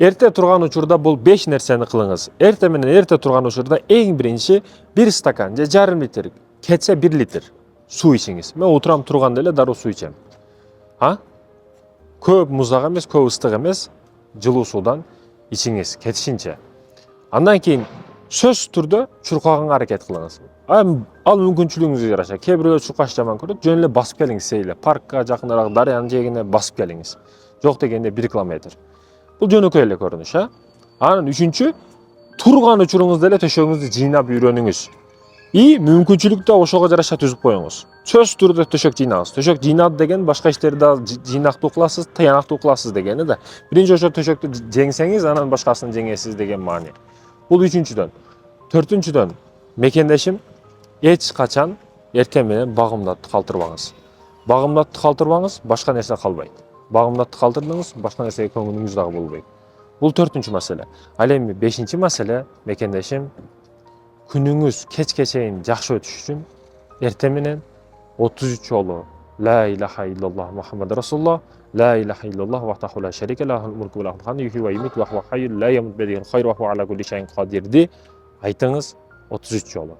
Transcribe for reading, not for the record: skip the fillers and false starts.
Erте turgan учурда бул 5 нерсени кылыңыз. Эрте менен эрте турган учурда эң биринчи 1 стакан же жарым литр, кетсе 1 литр суу ичиңиз. Мен отурам турганда эле дароо суу ичем. Көп муздак эмес, көп ыстык эмес, жылуу суудан ичиңиз кетишинче. Андан кийин сөзсүз түрдө чуркаганга аракет кылыңыз. Ал мүмкүнчүлүгүңүзгө жараша. Кээ бирөө чуркаш жаман көрөт, жөн эле басып келиңиз сейле. Паркка жакыныраак дарыянын жээгине басып келиңиз. Жок дегенде 1 километр. Бул жөнөкөй эле көрүнүш, Анан үчүнчү, турган учуруңузда эле төшөгүңүздү жыйнап үйрөнүңүз. Мүмкүнчүлүктү ошого жараша түзүп коюңуз. Сөзсүз түрдө төшөк жыйнаңыз. Төшөк жыйнады деген башка иштерди да жыйнактуу кыласыз, тыянактуу кыласыз дегени да. Биринчи ошо төшөктү жеңсеңиз, анан башкасын жеңесиз деген маани. Бул үчүнчүдөн. Төртүнчүдөн, мекендешим, эч качан эртең менен багымдатты калтырбаңыз. Багымдатты калтырбаңыз, башка нерсе калбайт. Багымдатты калтырдыңыз, башка нерсеге көңүлүңүз дагы болбойт. Бул 4-нчү маселе. Ал эми 5-нчи маселе, мекендешим, күнүңүз кечке чейин жакшы өтүш үчүн эртең менен 33 жолу ла илаха иллаллах Мухаммад Расулуллах, ла илаха иллаллах вахтаху ла шарика лахул мулку ва лахул хамду юхйи ва юмиту ва хува хайюн ла ямут бияди хайру ва хува ала кулли шайин кадирди айтыңыз 33 жолу.